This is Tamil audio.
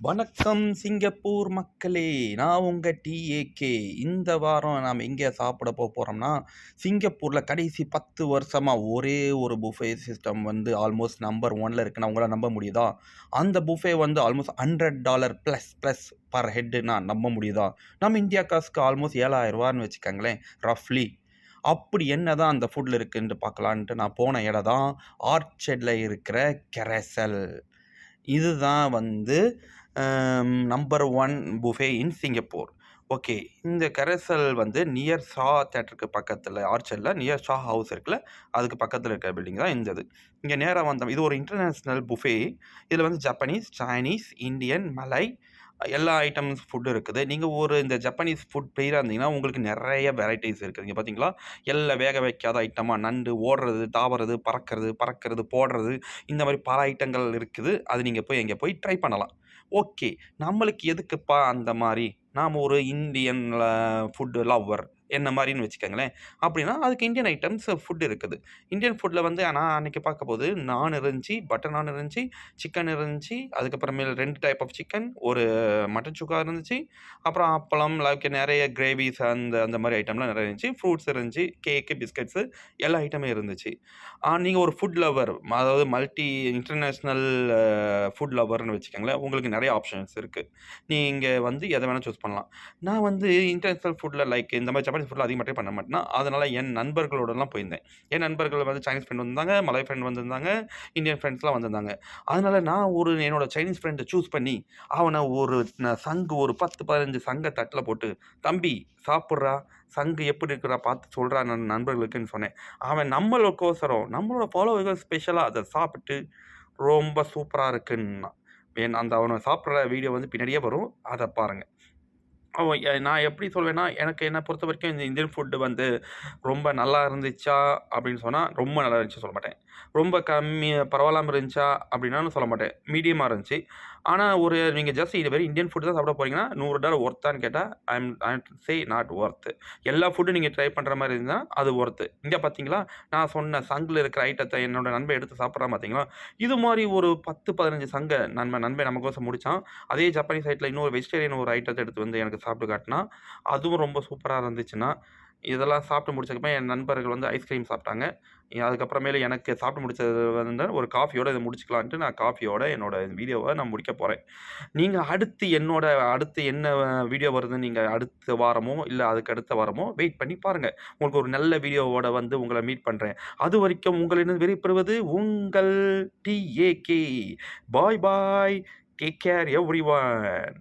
வணக்கம் சிங்கப்பூர் மக்களே! நான் உங்க டிஏகே. இந்த வாரம் நாம எங்கே சாப்பிட போறோம்னா, சிங்கப்பூர்ல கடைசி 10 வருஷமா ஒரே ஒரு புஃபே சிஸ்டம் வந்து ஆல்மோஸ்ட் நம்பர் 1ல இருக்குன்னா உங்களால நம்ப முடியுதா? அந்த புஃபே வந்து ஆல்மோஸ்ட் $100 பிளஸ் பிளஸ் பர் ஹெட்டுன்னா நம்ப முடியுதா? நம்ம இந்தியா காசுக்கு ஆல்மோஸ்ட் ரூ. 7,000ன்னு வச்சுக்கங்களேன், ரஃப்லி. அப்படி என்னதான் அந்த ஃபுட்ல இருக்குன்ட்டு பார்க்கலான்ட்டு நான் போன இடம் தான் ஆர்ச்சர்ட்ல இருக்கிற கெரசல். இதுதான் வந்து number 1 buffet in Singapore. Okay. இந்த கரைசல் வந்து நியர் ஷா தியேட்டருக்கு பக்கத்துல ஆர்ச்சர்ட்ல நியர் ஷா ஹவுஸ் இருக்குல்ல, அதுக்கு பக்கத்துல இருக்கிற பில்டிங் தான் இந்த இது. இங்க நேரா வந்தோம். இது ஒரு இன்டர்நேஷனல் புஃபே. இதுல வந்து ஜப்பனீஸ், சைனீஸ், இந்தியன், மலை எல்லா ஐட்டம்ஸ் ஃபுட் இருக்குது. நீங்க இந்த ஜப்பனீஸ் ஃபுட் பிரியரா இருந்தீங்கன்னா, உங்களுக்கு நெறைய வெரைட்டீஸ் இருக்குது. இங்க பார்த்தீங்களா? எல்லாம் வேக வைக்காத ஐட்டமா நண்டு ஓடுறது, தாவுறது, பறக்கிறது, போடுறது இந்த மாரி பல ஐட்டங்கள் இருக்குது. அது நீங்க அங்க போய் ட்ரை பண்ணலாம். ஓகே. நம்மளுக்கு எதுக்குப்பா அந்த மாரி? நாம ஒரு இந்தியன் ஃபுட் லவ்வர் என்ன மாரின்னு வச்சுக்கங்களேன். அப்படின்னா, அதுக்கு இந்தியன் ஐட்டம்ஸ் ஃபுட் இருக்குது. இந்தியன் ஃபுட்ல வந்து நான் அன்னைக்கு பார்க்கும்போது நான் இருந்துச்சு, பட்டர் நான் இருந்துச்சு, சிக்கன் இருந்துச்சு, அதுக்கப்புறமேல் 2 டைப் ஆஃப் சிக்கன், ஒரு மட்டன் சுக்கா இருந்துச்சு, அப்புறம் அப்பளம், லைக் நெறைய கிரேவிஸ் அந்த அந்த மாரி ஐட்டம்லாம் நெறைய இருந்துச்சு. ஃப்ரூட்ஸ் இருந்துச்சு, கேக்கு, பிஸ்கட்ஸு எல்லா ஐட்டமும் இருந்துச்சு. நீங்க ஒரு ஃபுட் லவ்வர், அதாவது மல்டி இன்டர்நேஷனல் ஃபுட் லவ்வர்ன்னு வச்சுக்கோங்களேன். உங்களுக்கு நெறைய ஆப்ஷன்ஸ் இருக்கு. நீங்க வந்து எத வேணா சூஸ் பண்ணலாம். நான் வந்து இன்டர்நேஷனல் ஃபுட்ல லைக் இந்த மாரி ஜப்பானீஸ் ஃபுட்ல அதிகமா ட்ரை பண்ண மாட்டேனா, அதனால என் நண்பர்களோடலாம் போயிருந்தேன். என் நண்பர்கள் வந்து சைனீஸ் ஃப்ரெண்ட் வந்திருந்தாங்க, மலாய் ஃப்ரெண்ட் வந்திருந்தாங்க, இந்தியன் ஃப்ரெண்ட்ஸ்லாம் வந்திருந்தாங்க. அதனால நான் என்னோட சைனீஸ் ஃப்ரெண்ட சூஸ் பண்ணி, அவன சங்கு ஒரு 10, 15 சங்க தட்டுல போட்டு, "தம்பி சாப்புட்றா, சங்கு எப்படி இருக்குடா பார்த்து சொல்றா நண்பர்களுக்குன்னு" சொன்னேன். அவன் நம்மளுக்கோசரம், நம்மளோட ஃபாலோவர்கள் ஸ்பெஷலா அத சாப்பிட்டு, ரொம்ப சூப்பரா இருக்குன்னான். அவன சாப்பிடுற வீடியோ வந்து பின்னாடியே வரும். அத பாருங்க. நான் எப்படி சொல்வேன்னா, எனக்கு என்ன பொறுத்தவரைக்கும் இந்த இந்தியன் ஃபுட் வந்து ரொம்ப நல்லா இருந்துச்சா அப்படின்னு சொன்னா, ரொம்ப நல்லா இருந்துச்சுன்னு சொல்ல மாட்டேன். ரொம்ப பரவாயில்லாம இருந்துச்சா அப்படின்னாலும் சொல்ல மாட்டேன். மீடியமா இருந்துச்சு. ஆனா நீங்க ஜஸ்ட் இது வெறும் இந்தியன் ஃபுட் தான் சாப்பிட போறீங்கன்னா, $100 ஒர்த்தான்னு கேட்டா, ஐ அம் சே நாட் ஒர்த். எல்லா ஃபுட்டும் நீங்க ட்ரை பண்ற மாரி இருந்தா, அது ஒர்த். இங்க பார்த்தீங்களா, நான் சொன்ன சங்குல இருக்கிற ஐட்டத்த என்னோட நண்பன் எடுத்து சாப்பிடுறான் பார்த்தீங்களா, இது மாரி ஒரு 10, 15 சங்க நண்பன் நமக்கோசரம் முடிச்சான். அதே ஜப்பானீஸ் சைட்ல இன்னொரு வெஜிடேரியன் ஒரு ஐட்டத்த எடுத்து வந்து எனக்கு சாப்பிட்டு காட்டுனான். அதுவும் ரொம்ப சூப்பரா இருந்துச்சுன்னா, இதெல்லாம் சாப்பிட்டு முடிச்சதுக்கப்புறம் என் நண்பர்கள் வந்து ஐஸ்கிரீம் சாப்பிட்டாங்க. அதுக்கப்புறமேலு எனக்கு சாப்பிட்டு முடிச்சது வந்து ஒரு காஃபியோட இத முடிச்சுக்கலான்ட்டு நான் காஃபியோட என்னோட வீடியோவ நான் முடிக்க போறேன். நீங்க அடுத்து என்ன வீடியோ வருதுன்னு நீங்க அடுத்த வாரமோ, இல்ல அதுக்கு அடுத்த வாரமோ வெயிட் பண்ணி பாருங்க. உங்களுக்கு ஒரு நல்ல வீடியோவோட வந்து உங்கள மீட் பண்றேன். அதுவரைக்கும் உங்களிடம் விடைபெறுவது உங்கள் TAK. Bye bye. Take care everyone.